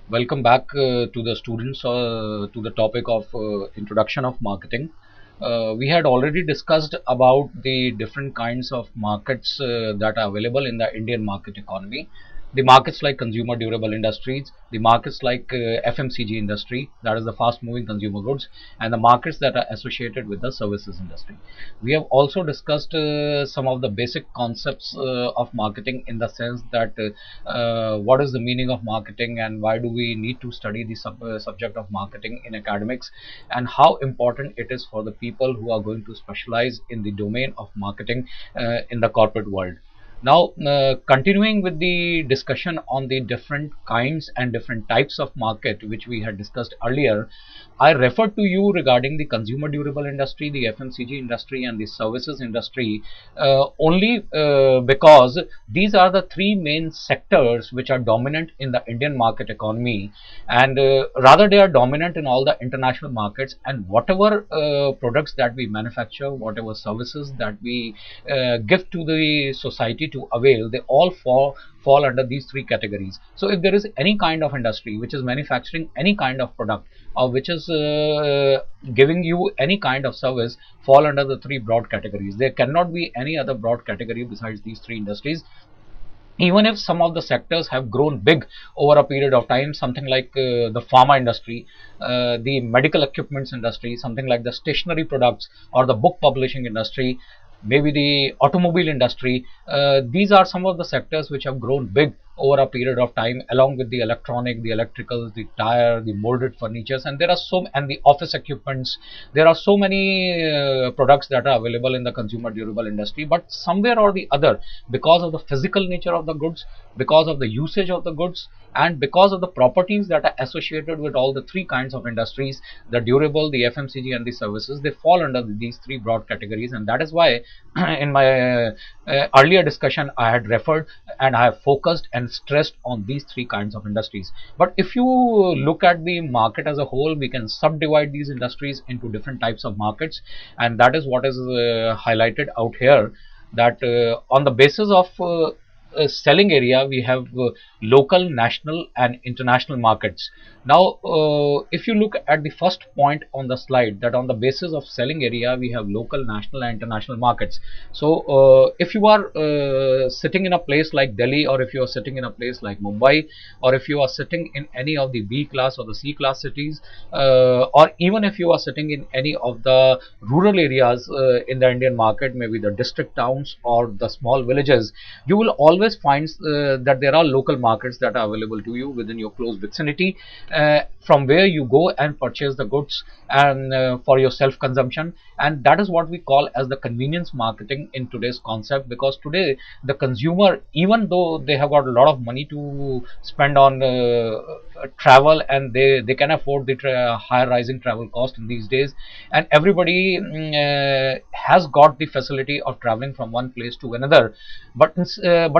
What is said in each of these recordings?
Welcome back to the students to the topic of introduction of marketing. We had already discussed about the different kinds of markets that are available in the Indian market economy. The markets like consumer durable industries, the markets like FMCG industry, that is the fast moving consumer goods, and the markets that are associated with the services industry. We have also discussed some of the basic concepts of marketing, in the sense that what is the meaning of marketing and why do we need to study the subject of marketing in academics, and how important it is for the people who are going to specialize in the domain of marketing in the corporate world. Now, continuing with the discussion on the different kinds and different types of market which we had discussed earlier, I referred to you regarding the consumer durable industry, the FMCG industry, and the services industry only because these are the three main sectors which are dominant in the Indian market economy, and rather they are dominant in all the international markets. And whatever products that we manufacture, whatever services that we give to the society to avail, they all fall under these three categories. So if there is any kind of industry which is manufacturing any kind of product, or which is giving you any kind of service, fall under the three broad categories. There cannot be any other broad category besides these three industries. Even if some of the sectors have grown big over a period of time, something like the pharma industry, the medical equipments industry, something like the stationery products or the book publishing industry, maybe the automobile industry, these are some of the sectors which have grown big over a period of time, along with the electronic, the electricals, the tire, the molded furnitures, and there are so, and the office equipments. There are so many products that are available in the consumer durable industry. But somewhere or the other, because of the physical nature of the goods, because of the usage of the goods, and because of the properties that are associated with all the three kinds of industries, the durable, the FMCG, and the services, they fall under these three broad categories. And that is why in my earlier discussion I had referred and I have focused and stressed on these three kinds of industries. But if you look at the market as a whole, we can subdivide these industries into different types of markets, and that is what is highlighted out here, that on the basis of selling area, we have local, national, and international markets. Now, if you look at the first point on the slide, that on the basis of selling area, we have local, national, and international markets. So, if you are sitting in a place like Delhi, or if you are sitting in a place like Mumbai, or if you are sitting in any of the B class or the C class cities, or even if you are sitting in any of the rural areas in the Indian market, maybe the district towns or the small villages, you will always find that there are local markets that are available to you within your close vicinity, from where you go and purchase the goods and for your self consumption. And that is what we call as the convenience marketing in today's concept, because today the consumer, even though they have got a lot of money to spend on travel, and they can afford the higher rising travel cost in these days, and everybody has got the facility of traveling from one place to another. But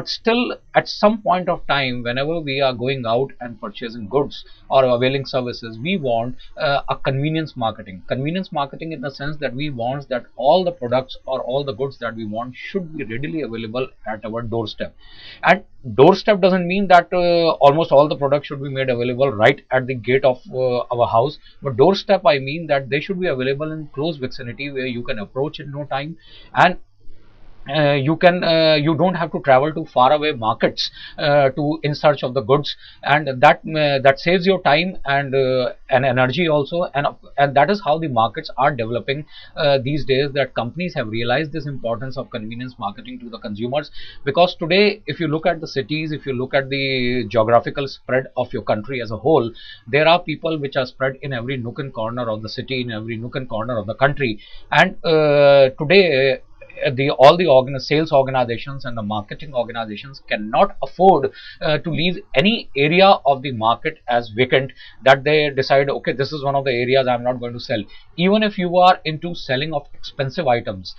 still, at some point of time, whenever we are going out and purchasing goods or availing services, we want a convenience marketing in the sense that we want that all the products or all the goods that we want should be readily available at our doorstep. And doorstep doesn't mean that almost all the products should be made available right at the gate of our house, but doorstep, I mean that they should be available in close vicinity where you can approach in no time, and you don't have to travel to far away markets to in search of the goods, and that saves your time and energy also. And that is how the markets are developing these days, that companies have realized this importance of convenience marketing to the consumers. Because today, if you look at the cities, if you look at the geographical spread of your country as a whole, there are people which are spread in every nook and corner of the city, in every nook and corner of the country. And today, the all the sales organizations and the marketing organizations cannot afford to leave any area of the market as vacant, that they decide, okay, this is one of the areas I'm not going to sell. Even if you are into selling of expensive items,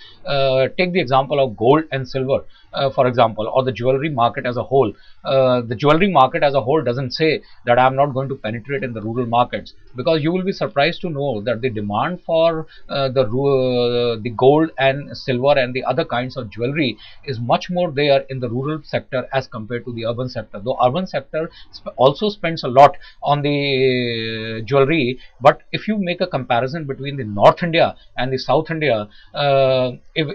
take the example of gold and silver, for example, or the jewelry market as a whole. The jewelry market as a whole doesn't say that I'm not going to penetrate in the rural markets, because you will be surprised to know that the demand for the gold and silver and the other kinds of jewelry is much more there in the rural sector as compared to the urban sector. Though urban sector also spends a lot on the jewelry, but if you make a comparison between the North India and the South India,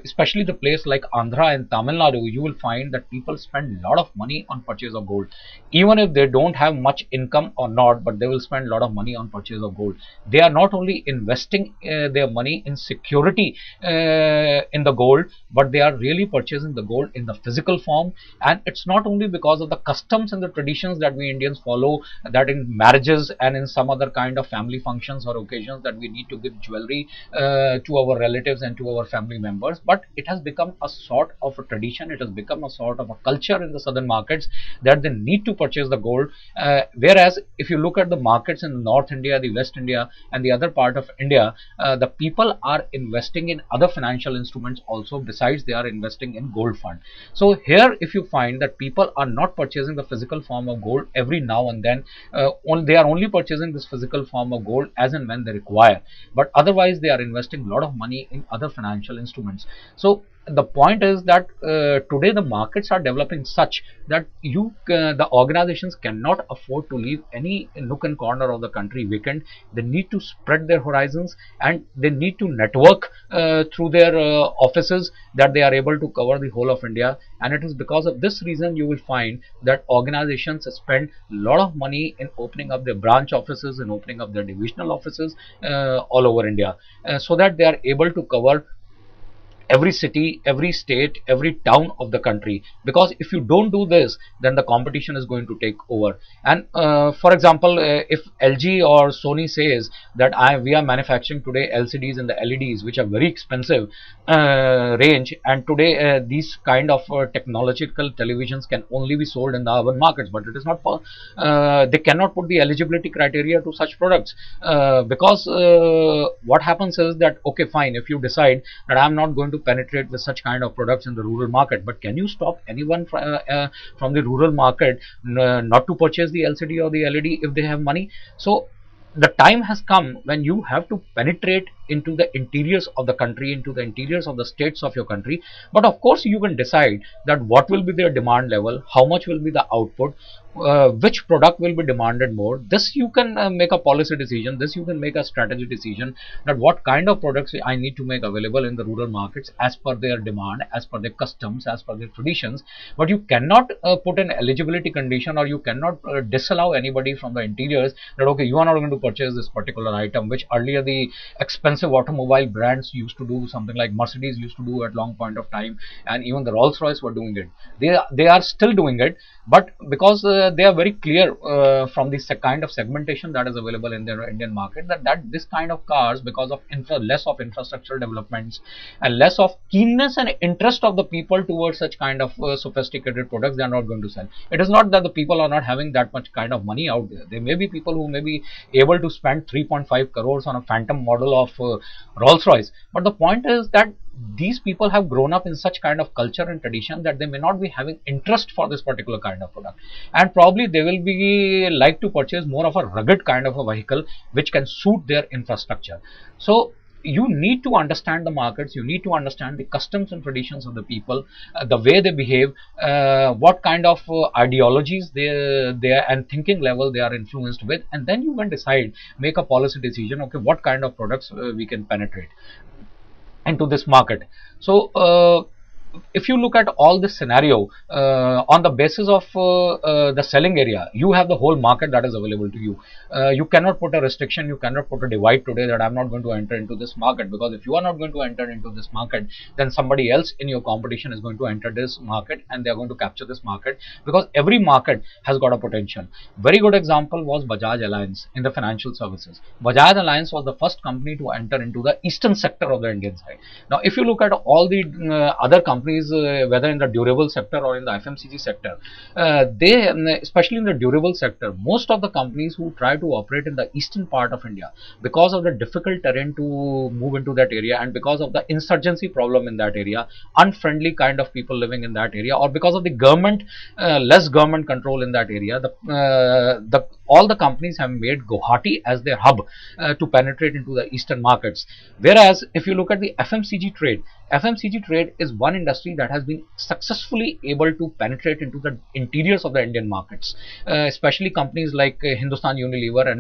especially the place like Andhra and Tamil Nadu, you will find that people spend a lot of money on purchase of gold, even if they don't have much income or not, but they will spend a lot of money on purchase of gold. They are not only investing their money in security in the gold, but they are really purchasing the gold in the physical form. And it's not only because of the customs and the traditions that we Indians follow, that in marriages and in some other kind of family functions or occasions that we need to give jewelry to our relatives and to our family members, but it has become a sort of a tradition, it has become a sort of a culture in the southern markets that they need to purchase the gold. Whereas if you look at the markets in North India, the West India and the other part of India, the people are investing in other financial instruments also, besides they are investing in gold fund. So here if you find that people are not purchasing the physical form of gold every now and then, they are only purchasing this physical form of gold as and when they require, but otherwise they are investing a lot of money in other financial instruments. So the point is that today the markets are developing such that the organizations cannot afford to leave any nook and corner of the country vacant. They need to spread their horizons and they need to network through their offices, that they are able to cover the whole of India. And it is because of this reason you will find that organizations spend a lot of money in opening up their branch offices and opening up their divisional offices all over India, so that they are able to cover every city, every state, every town of the country. Because if you don't do this, then the competition is going to take over. And for example, if LG or Sony says that we are manufacturing today LCDs and the LEDs, which are very expensive range, and today these kind of technological televisions can only be sold in the urban markets, but it is not they cannot put the eligibility criteria to such products, because what happens is that, okay fine, if you decide that I am not going to penetrate with such kind of products in the rural market, but can you stop anyone from the rural market not to purchase the LCD or the LED if they have money? So the time has come when you have to penetrate into the interiors of the country, into the interiors of the states of your country. But of course you can decide that what will be their demand level, how much will be the output, which product will be demanded more. This you can make a policy decision, this you can make a strategy decision, that what kind of products I need to make available in the rural markets as per their demand, as per their customs, as per their traditions. But you cannot put an eligibility condition, or you cannot disallow anybody from the interiors that okay, you are not going to purchase this particular item, which earlier the expensive automobile brands used to do, something like Mercedes used to do at long point of time, and even the Rolls-Royce were doing it. They are still doing it, but because they are very clear from the kind of segmentation that is available in the Indian market, that this kind of cars, because of less of infrastructure developments and less of keenness and interest of the people towards such kind of sophisticated products, they are not going to sell. It is not that the people are not having that much kind of money out there. There may be people who may be able to spend 3.5 crores on a phantom model of Rolls-Royce, but the point is that these people have grown up in such kind of culture and tradition that they may not be having interest for this particular kind of product, and probably they will be like to purchase more of a rugged kind of a vehicle which can suit their infrastructure. So you need to understand the markets, you need to understand the customs and traditions of the people, the way they behave, what kind of ideologies they and thinking level they are influenced with, and then you can decide, make a policy decision, okay, what kind of products we can penetrate into this market. So if you look at all this scenario on the basis of the selling area, you have the whole market that is available to you. You cannot put a restriction, you cannot put a divide today that I am not going to enter into this market, because if you are not going to enter into this market, then somebody else in your competition is going to enter this market and they are going to capture this market, because every market has got a potential. Very good example was Bajaj Alliance in the financial services. Bajaj Alliance was the first company to enter into the eastern sector of the Indian side. Now if you look at all the other companies, whether in the durable sector or in the FMCG sector, they, especially in the durable sector, most of the companies who try to operate in the eastern part of India, because of the difficult terrain to move into that area, and because of the insurgency problem in that area, unfriendly kind of people living in that area, or because of the government less government control in that area, all the companies have made Guwahati as their hub to penetrate into the eastern markets. Whereas if you look at the FMCG trade is one industry that has been successfully able to penetrate into the interiors of the Indian markets, especially companies like Hindustan Unilever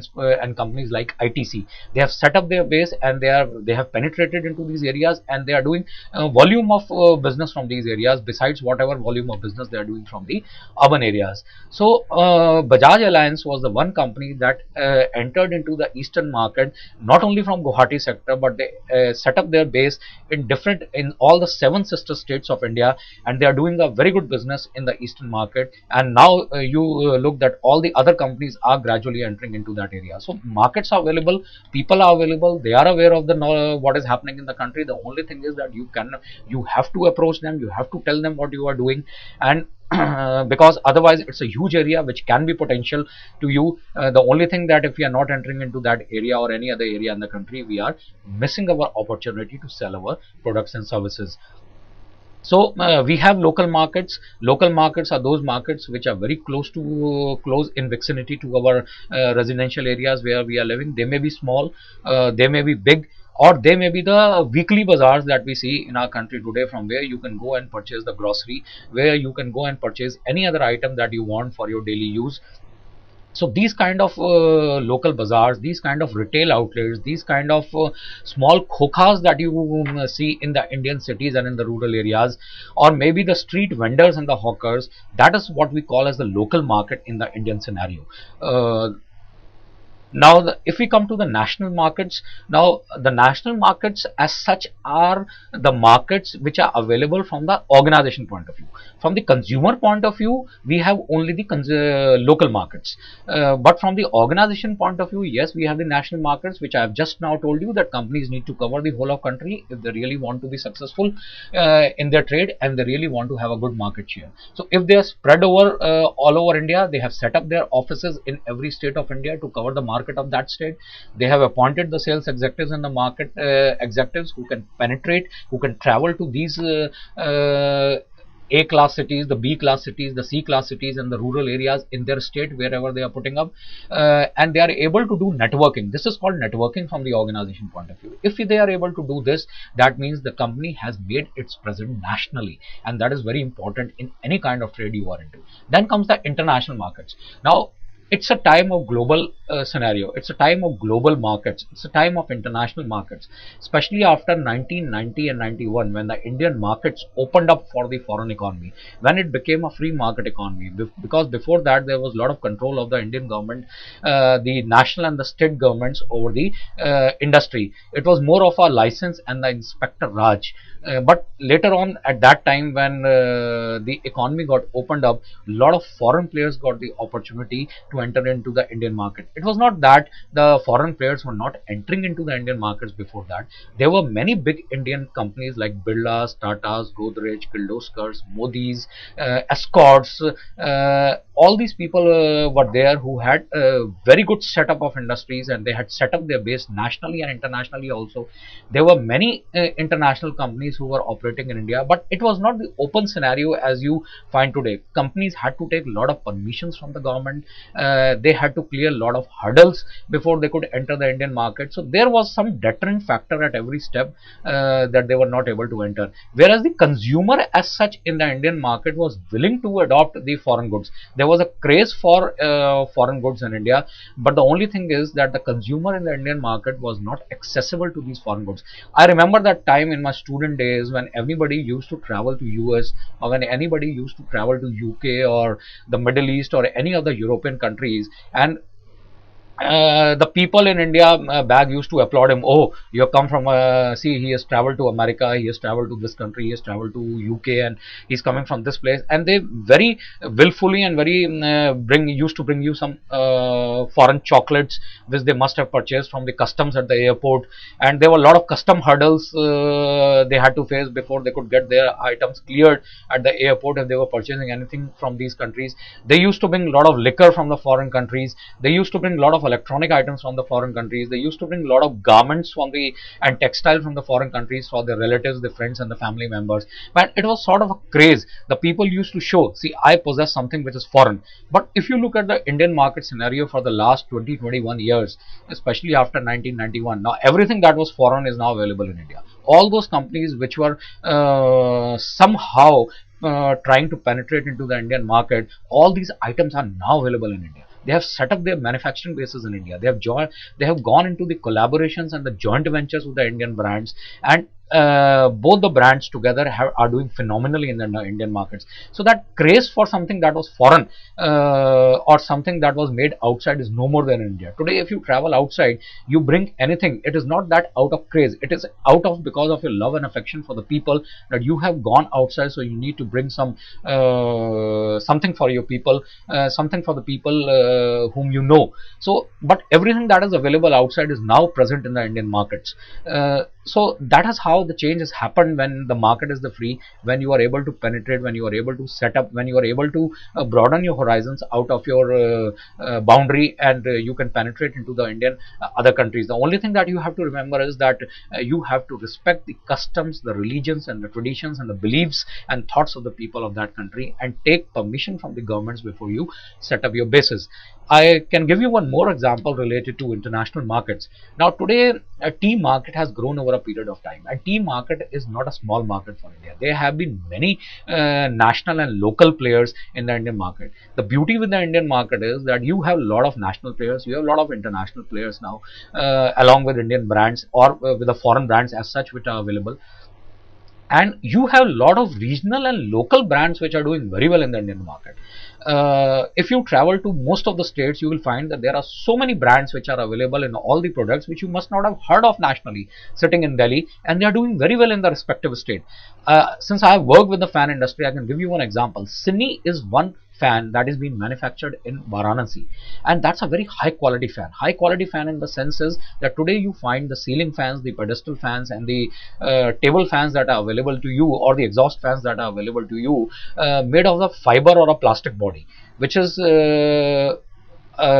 and companies like ITC. They have set up their base and they have penetrated into these areas, and they are doing volume of business from these areas besides whatever volume of business they are doing from the urban areas. So Bajaj Alliance was the one company that entered into the eastern market, not only from Guwahati sector, but they set up their base in all the 7 sister states of India, and they are doing a very good business in the eastern market. And now you look that all the other companies are gradually entering into that area. So markets are available, people are available, they are aware of the what is happening in the country. The only thing is that you have to approach them, you have to tell them what you are doing, and because otherwise it's a huge area which can be potential to you. The only thing that if we are not entering into that area or any other area in the country, we are missing our opportunity to sell our products and services. So we have local markets. Local markets are those markets which are very close in vicinity to our residential areas where we are living. They may be small, they may be big, or they may be the weekly bazaars that we see in our country today, from where you can go and purchase the grocery, where you can go and purchase any other item that you want for your daily use. So these kind of local bazaars, these kind of retail outlets, these kind of small khokhas that you see in the Indian cities and in the rural areas, or maybe the street vendors and the hawkers, that is what we call as the local market in the Indian scenario. Now if we come to the national markets, now the national markets as such are the markets which are available from the organization point of view. From the consumer point of view, we have only the local markets, but from the organization point of view, yes, we have the national markets, which I have just now told you that companies need to cover the whole of country if they really want to be successful in their trade, and they really want to have a good market share. So if they are spread over all over India, they have set up their offices in every state of India to cover the market of that state. They have appointed the sales executives and the market executives who can penetrate, who can travel to these A class cities, the B class cities, the C class cities, and the rural areas in their state wherever they are putting up, and they are able to do networking. This is called networking from the organization point of view. If they are able to do this, that means the company has made its presence nationally, and that is very important in any kind of trade you are into. Then comes the international markets. Now it's a time of global scenario, it's a time of global markets, it's a time of international markets, especially after 1990 and 91, when the Indian markets opened up for the foreign economy, when it became a free market economy. Because before that there was a lot of control of the Indian government, the national and the state governments over the industry. It was more of a license and the inspector Raj. But later on, at that time when the economy got opened up, a lot of foreign players got the opportunity to enter into the Indian market. It was not that the foreign players were not entering into the Indian markets before that. There were many big Indian companies like Birlas, Tatas, Godrej, Kirloskars, Modis, Escorts. All these people were there who had a very good setup of industries, and they had set up their base nationally and internationally also. There were many international companies who were operating in India, but it was not the open scenario as you find today. Companies had to take a lot of permissions from the government. They had to clear a lot of hurdles before they could enter the Indian market. So there was some deterrent factor at every step that they were not able to enter. Whereas the consumer as such in the Indian market was willing to adopt the foreign goods. There was a craze for foreign goods in India, but the only thing is that the consumer in the Indian market was not accessible to these foreign goods. I remember that time in my student days when everybody used to travel to US, or when anybody used to travel to UK or the Middle East or any other European countries, and the people in India back used to applaud him. Oh, you have come from see, he has traveled to America, he has traveled to this country, he has traveled to UK, and he's coming from this place. And they very willfully and very used to bring you some foreign chocolates which they must have purchased from the customs at the airport. And there were a lot of custom hurdles they had to face before they could get their items cleared at the airport if they were purchasing anything from these countries. They used to bring a lot of liquor from the foreign countries. They used to bring a lot of electronic items from the foreign countries. They used to bring a lot of garments from the and textile from the foreign countries for their relatives, their friends, and the family members. But it was sort of a craze. The people used to show, see, I possess something which is foreign. But if you look at the Indian market scenario for the last 20-21 years, especially after 1991, now everything that was foreign is now available in India. All those companies which were somehow trying to penetrate into the Indian market, all these items are now available in India. They have set up their manufacturing bases in India. They have gone into the collaborations and the joint ventures with the Indian brands, and both the brands together are doing phenomenally in the Indian markets. So that craze for something that was foreign or something that was made outside is no more than in India. Today, if you travel outside, you bring anything. It is not that out of craze. It is out of because of your love and affection for the people, that you have gone outside. So you need to bring some something for your people, something for the people whom you know. So, but everything that is available outside is now present in the Indian markets. So that is how the change has happened when the market is the free, when you are able to penetrate, when you are able to set up, when you are able to broaden your horizons out of your boundary, and you can penetrate into the Indian other countries. The only thing that you have to remember is that you have to respect the customs, the religions, and the traditions, and the beliefs and thoughts of the people of that country, and take permission from the governments before you set up your bases. I can give you one more example related to international markets. Now today, a tea market has grown over a period of time, and tea market is not a small market for India. There have been many national and local players in the Indian market. The beauty with the Indian market is that you have a lot of national players, you have a lot of international players now, along with Indian brands or with the foreign brands as such which are available. And you have a lot of regional and local brands which are doing very well in the Indian market. If you travel to most of the states, you will find that there are so many brands which are available in all the products which you must not have heard of nationally sitting in Delhi, and they are doing very well in the respective state. Since I have worked with the fan industry, I can give you one example. Cine is one fan that is being manufactured in Varanasi, and that's a very high quality fan. High quality fan in the sense is that today you find the ceiling fans, the pedestal fans, and the table fans that are available to you, or the exhaust fans that are available to you, made of a fiber or a plastic body, which is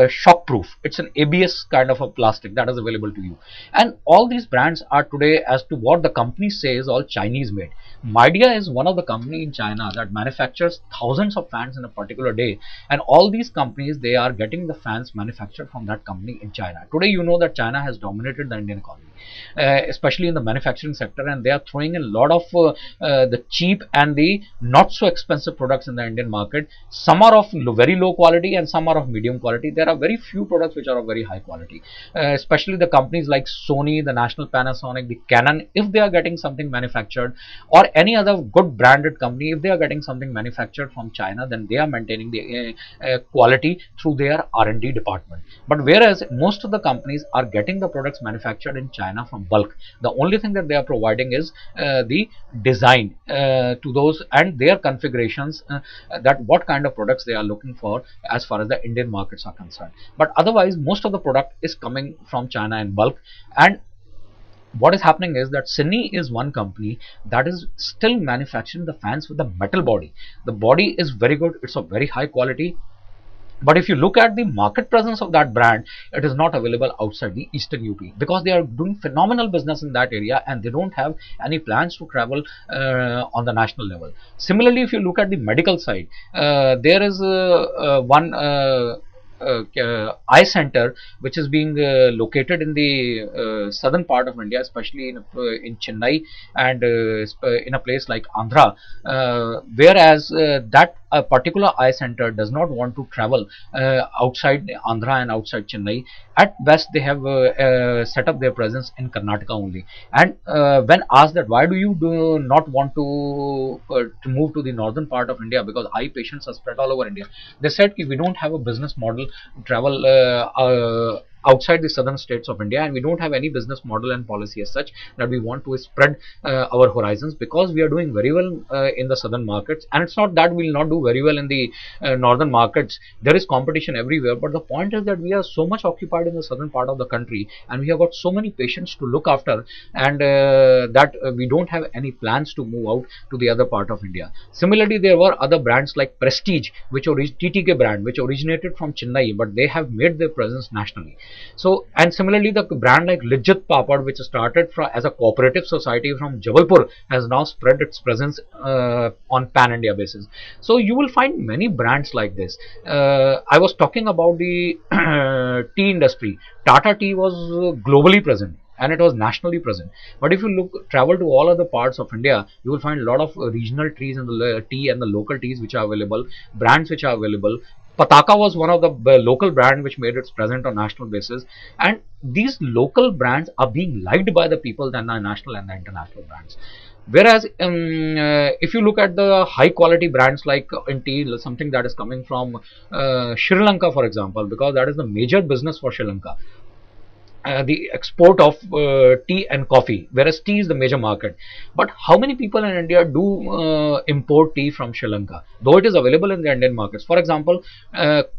shock proof. It's an ABS kind of a plastic that is available to you. And all these brands are today, as to what the company says, all Chinese made. Midea is one of the company in China that manufactures thousands of fans in a particular day, and all these companies, they are getting the fans manufactured from that company in China. Today you know that China has dominated the Indian economy, especially in the manufacturing sector, and they are throwing in a lot of the cheap and the not so expensive products in the Indian market. Some are of very low quality and some are of medium quality. There are very few products which are of very high quality, especially the companies like Sony, the National Panasonic, the Canon. If they are getting something manufactured, or any other good branded company, if they are getting something manufactured from China, then they are maintaining the quality through their R&D department. But whereas most of the companies are getting the products manufactured in China from bulk, the only thing that they are providing is the design to those and their configurations, that what kind of products they are looking for as far as the Indian markets are concerned. But otherwise, most of the product is coming from China in bulk. And what is happening is that Cine is one company that is still manufacturing the fans with the metal body. The body is very good, it's of very high quality. But if you look at the market presence of that brand, it is not available outside the Eastern UP, because they are doing phenomenal business in that area and they don't have any plans to travel on the national level. Similarly, if you look at the medical side, there is one eye center which is being located in the southern part of India, especially in Chennai and in a place like Andhra, whereas that a particular eye center does not want to travel outside Andhra and outside Chennai. At best, they have set up their presence in Karnataka only. And when asked that why do you not want to move to the northern part of India, because eye patients are spread all over India, they said we don't have a business model to travel outside the southern states of India, and we don't have any business model and policy as such that we want to spread our horizons, because we are doing very well in the southern markets. And it's not that we will not do very well in the northern markets. There is competition everywhere, but the point is that we are so much occupied in the southern part of the country, and we have got so many patients to look after, and that we don't have any plans to move out to the other part of India. Similarly, there were other brands like Prestige, which TTK brand, which originated from Chennai, but they have made their presence nationally. So, and similarly, the brand like Lijjat Papad, which started as a cooperative society from Jabalpur, has now spread its presence on pan India basis. So you will find many brands like this. I was talking about the tea industry. Tata Tea was globally present and it was nationally present. But if you travel to all other parts of India, you will find a lot of regional teas and the tea and the local teas which are available, brands which are available. Pataka was one of the local brand which made its present on national basis, and these local brands are being liked by the people than the national and the international brands. Whereas if you look at the high quality brands like in tea, something that is coming from Sri Lanka, for example, because that is the major business for Sri Lanka. The export of tea and coffee, whereas tea is the major market. But how many people in India do import tea from Sri Lanka, though it is available in the Indian markets? For example,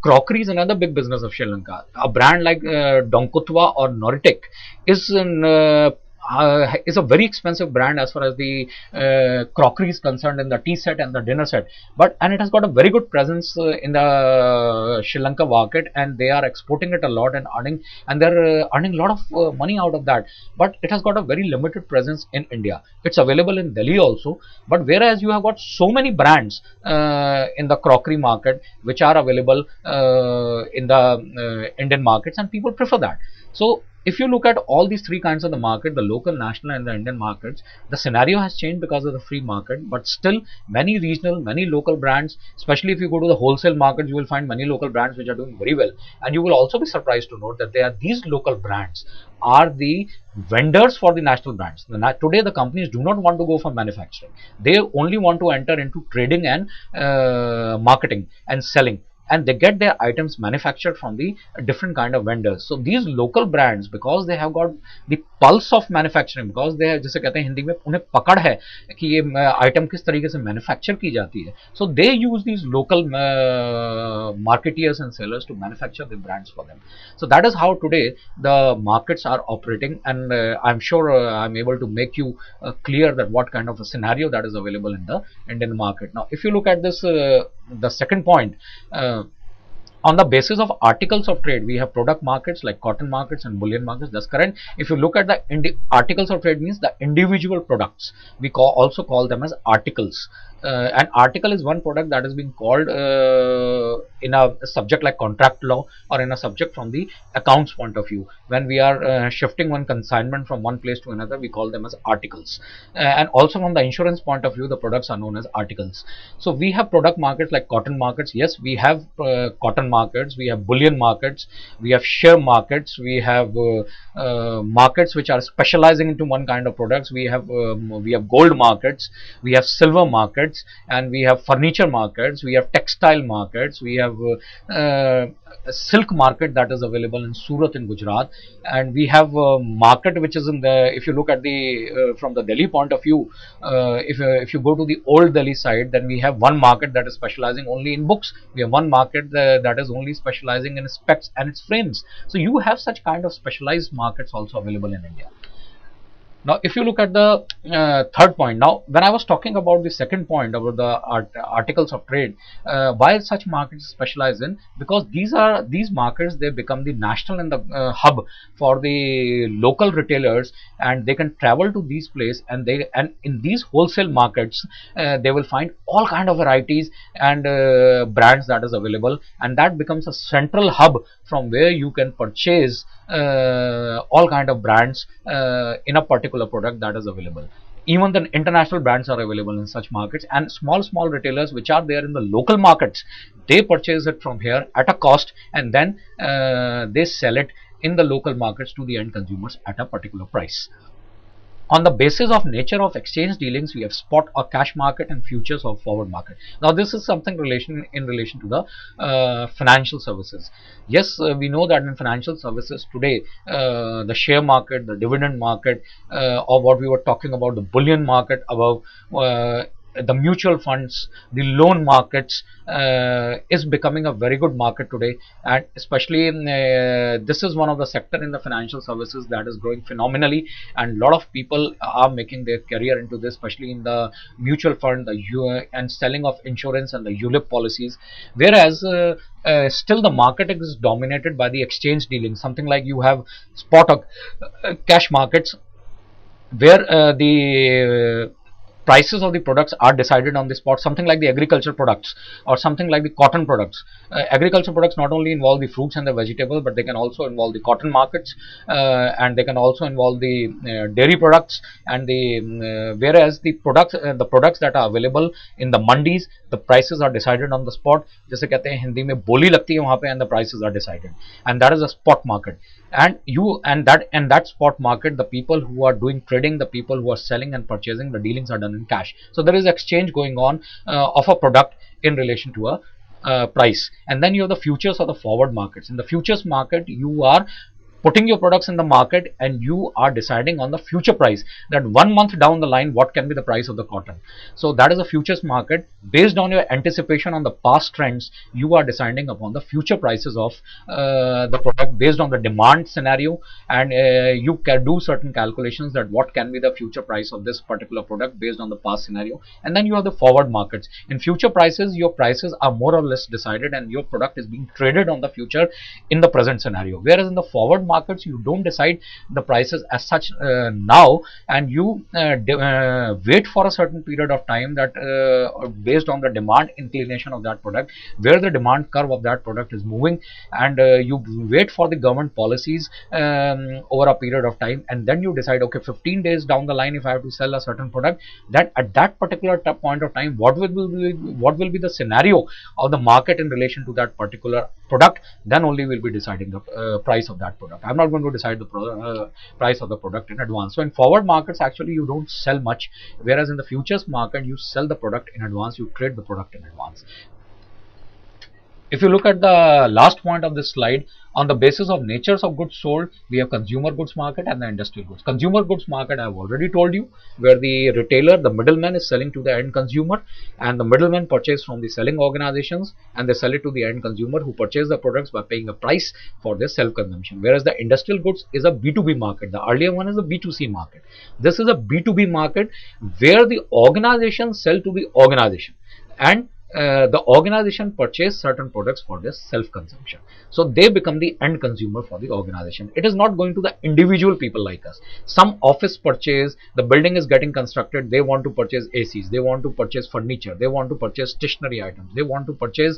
crockery is another big business of Sri Lanka. A brand like Donkutwa or Noritek is is a very expensive brand as far as the crockery is concerned in the tea set and the dinner set, and it has got a very good presence in the Sri Lanka market, and they are exporting it a lot and they're earning a lot of money out of that. But it has got a very limited presence in India. It's available in Delhi also, but whereas you have got so many brands in the crockery market which are available in the Indian markets, and people prefer that. So if you look at all these three kinds of the market, the local, national and the Indian markets, the scenario has changed because of the free market, but still many regional, many local brands, especially if you go to the wholesale market, you will find many local brands which are doing very well. And you will also be surprised to note that these local brands are the vendors for the national brands. Today the companies do not want to go for manufacturing. They only want to enter into trading and marketing and selling, and they get their items manufactured from the different kind of vendors. So these local brands, because they have got the pulse of manufacturing, because they जैसे कहते हैं हिंदी में उन्हें पकड़ है कि ये item किस तरीके से मैन्युफैक्चर की जाती है, so they use these local marketeers and sellers to manufacture the brands for them. So that is how today the markets are operating, and I'm sure I'm able to make you clear that what kind of a scenario that is available in the Indian market. Now if you look at this the second point, on the basis of articles of trade, we have product markets like cotton markets and bullion markets. That's correct. If you look at the articles of trade, means the individual products. We also call them as articles. An article is one product that is being called in a subject like contract law, or in a subject from the accounts point of view. When we are shifting one consignment from one place to another, we call them as articles. And also from the insurance point of view, the products are known as articles. So we have product markets like cotton markets. Yes, we have cotton markets, we have bullion markets, we have share markets, we have markets which are specializing into one kind of products. We have gold markets, we have silver markets, and we have furniture markets, we have textile markets, we have a silk market that is available in Surat in Gujarat, and we have a market which is in the, if you look at the from the Delhi point of view, if you go to the old Delhi side, then we have one market that is specializing only in books. We have one market that is only specializing in specs and its frames. So you have such kind of specialized markets also available in India. Now, if you look at the third point, now when I was talking about the second point about the articles of trade, why such markets specialize in? Because these markets, they become the national and the hub for the local retailers, and they can travel to these places, and in these wholesale markets they will find all kind of varieties and brands that is available, and that becomes a central hub from where you can purchase all kind of brands in a particular product that is available. Even the international brands are available in such markets, and small retailers which are there in the local markets, they purchase it from here at a cost, and then they sell it in the local markets to the end consumers at a particular price. On the basis of nature of exchange dealings, we have spot or cash market and futures or forward market. Now this is something in relation to the financial services. Yes, we know that in financial services today, the share market, the dividend market, or what we were talking about, the bullion market above, the mutual funds, the loan markets is becoming a very good market today, and especially this is one of the sector in the financial services that is growing phenomenally, and a lot of people are making their career into this, especially in the mutual fund, and selling of insurance and the ULIP policies. Whereas still the market is dominated by the exchange dealing, something like you have spot cash markets, where the prices of the products are decided on the spot, something like the agriculture products or something like the cotton products. Agriculture products not only involve the fruits and the vegetables, but they can also involve the cotton markets, and they can also involve the dairy products, and the whereas the products that are available in the mandis, the prices are decided on the spot. जैसे कहते हैं हिंदी में बोली लगती है वहां पे, and the prices are decided, and that is a spot market. And that spot market, the people who are doing trading, the people who are selling and purchasing, the dealings are done in cash. So there is exchange going on of a product in relation to a price. And then you have the futures or the forward markets. In the futures market, you are putting your products in the market and you are deciding on the future price, that 1 month down the line what can be the price of the cotton. So that is a futures market. Based on your anticipation on the past trends, you are deciding upon the future prices of the product based on the demand scenario, and you can do certain calculations that what can be the future price of this particular product based on the past scenario. And then you have the forward markets. In future prices, your prices are more or less decided and your product is being traded on the future in the present scenario. Whereas in the forward markets, you don't decide the prices as such now, and you wait for a certain period of time that based on the demand inclination of that product, where the demand curve of that product is moving, and you wait for the government policies over a period of time, and then you decide, okay, 15 days down the line, if I have to sell a certain product, that at that particular point of time, what will be the scenario of the market in relation to that particular product, then only we'll be deciding the price of that product. I'm not going to decide the price of the product in advance. So in forward markets, actually you don't sell much, whereas in the futures market, you sell the product in advance, you trade the product in advance. If you look at the last point of this slide, on the basis of natures of goods sold, we have consumer goods market and the industrial goods. Consumer goods market, I have already told you, where the retailer, the middleman, is selling to the end consumer, and the middleman purchase from the selling organizations and they sell it to the end consumer, who purchase the products by paying a price for their self-consumption. Whereas the industrial goods is a B2B market. The earlier one is a B2C market. This is a B2B market where the organizations sell to the organization, and the organization purchase certain products for their self-consumption. So they become the end consumer for the organization. It is not going to the individual people like us. Some office purchase, the building is getting constructed, they want to purchase ACs, they want to purchase furniture, they want to purchase stationery items, they want to purchase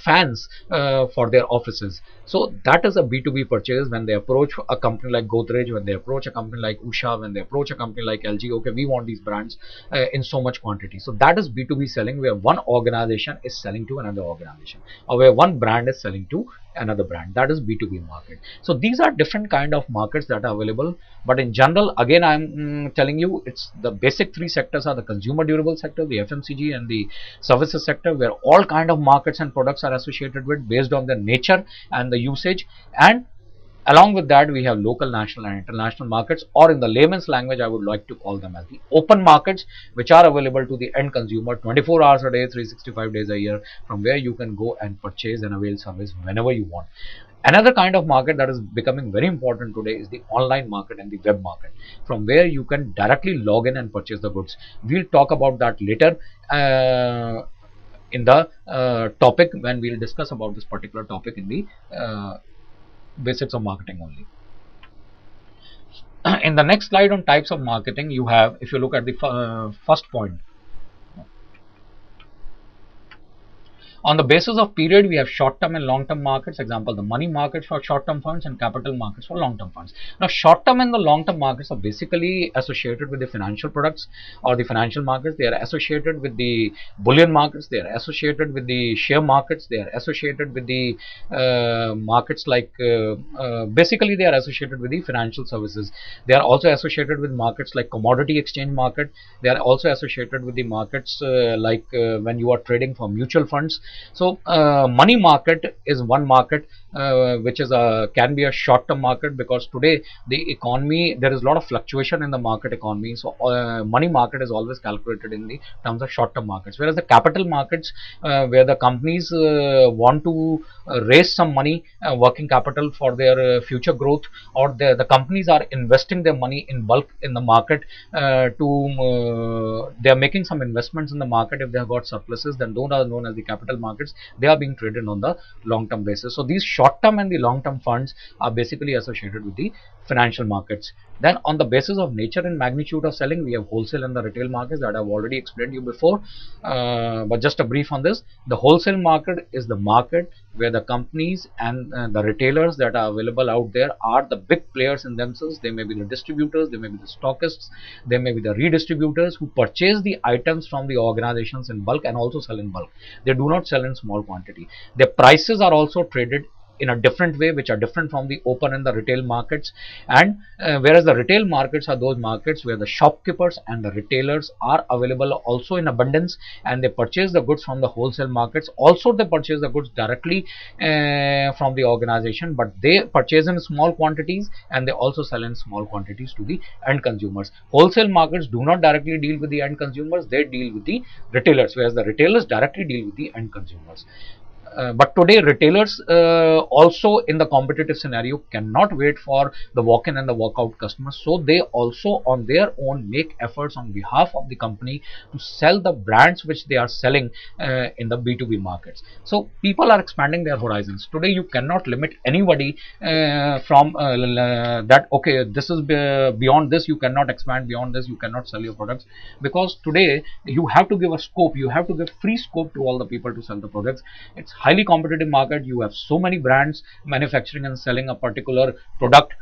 fans for their offices. So that is a B2B purchase. When they approach a company like Godrej, when they approach a company like Usha, when they approach a company like LG, okay, we want these brands in so much quantity. So that is B2B selling, where one organization is selling to another organization, or where one brand is selling to another brand. That is B2B market. So these are different kind of markets that are available, but in general, again, I'm telling you, it's the basic three sectors are the consumer durable sector, the FMCG, and the services sector, where all kind of markets and products are associated with based on their nature and the usage. And along with that, we have local, national and international markets, or in the layman's language, I would like to call them as the open markets, which are available to the end consumer 24 hours a day, 365 days a year, from where you can go and purchase and avail service whenever you want. Another kind of market that is becoming very important today is the online market and the web market, from where you can directly log in and purchase the goods. We'll talk about that later in the topic, when we'll discuss about this particular topic in the basics of marketing only. In the next slide on types of marketing, you have, if you look at the first point, on the basis of period, we have short-term and long-term markets. Example, the money markets for short-term funds and capital markets for long-term funds. Now, short-term and the long-term markets are basically associated with the financial products or the financial markets. They are associated with the bullion markets. They are associated with the share markets. They are associated with the markets like, basically they are associated with the financial services. They are also associated with markets like commodity exchange market. They are also associated with the markets like when you are trading for mutual funds. So money market is one market which is a can be a short term market, because today the economy, there is a lot of fluctuation in the market economy. So money market is always calculated in the terms of short term markets, whereas the capital markets, where the companies want to raise some money, working capital for their future growth, or the companies are investing their money in bulk in the market, they are making some investments in the market. If they have got surpluses, then those are known as the capital markets. They are being traded on the long term basis. So these short term and the long term funds are basically associated with the financial markets. Then on the basis of nature and magnitude of selling, we have wholesale and the retail markets that I've already explained to you before. But just a brief on this: the wholesale market is the market where the companies and the retailers that are available out there are the big players in themselves. They may be the distributors, they may be the stockists, they may be the redistributors who purchase the items from the organizations in bulk and also sell in bulk. They do not sell in small quantity. Their prices are also traded in a different way, which are different from the open and the retail markets. And whereas the retail markets are those markets where the shopkeepers and the retailers are available also in abundance, and they purchase the goods from the wholesale markets. Also they purchase the goods directly from the organization, but they purchase in small quantities and they also sell in small quantities to the end consumers. Wholesale markets do not directly deal with the end consumers, they deal with the retailers, whereas the retailers directly deal with the end consumers. But today retailers also in the competitive scenario cannot wait for the walk-in and the walk-out customers, so they also on their own make efforts on behalf of the company to sell the brands which they are selling in the B2B markets. So people are expanding their horizons. Today you cannot limit anybody from that okay, this is beyond this, you cannot expand beyond this, you cannot sell your products, because today you have to give a scope, you have to give free scope to all the people to sell the products. It's highly competitive market. You have so many brands manufacturing and selling a particular product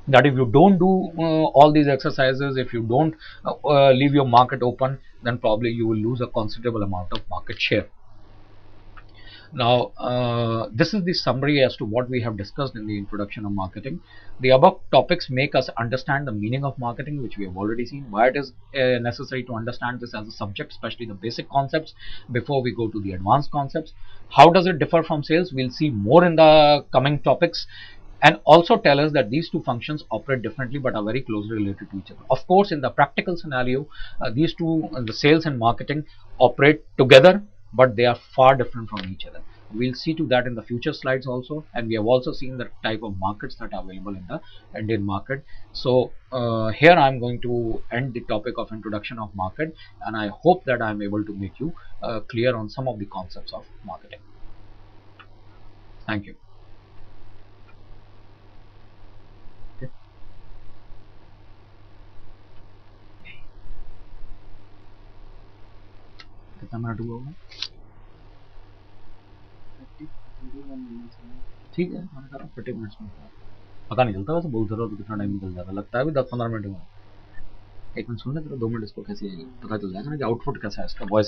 that if you don't do all these exercises, if you don't leave your market open, then probably you will lose a considerable amount of market share. Now, this is the summary as to what we have discussed in the introduction of marketing. The above topics make us understand the meaning of marketing, which we have already seen, why it is necessary to understand this as a subject, especially the basic concepts, before we go to the advanced concepts. How does it differ from sales? We'll see more in the coming topics, and also tell us that these two functions operate differently but are very closely related to each other. Of course, in the practical scenario, these two, the sales and marketing, operate together, but they are far different from each other. We'll see to that in the future slides also, and we have also seen the type of markets that are available in the Indian market. So here I'm going to end the topic of introduction of market, and I hope that I'm able to make you clear on some of the concepts of marketing. Thank you. कितना minute हुआ होगा? ठीक है, मैंने कहा 30 minutes में पता नहीं चलता, वैसे बोलते रहो तो कितना टाइम निकल जाता, लगता है भी 10-15 मिनट में। एक मिनट सुन ले, 2 मिनट इसको कैसे पता चल जाएगा ना कि आउटपुट कैसा है इसका, वॉइस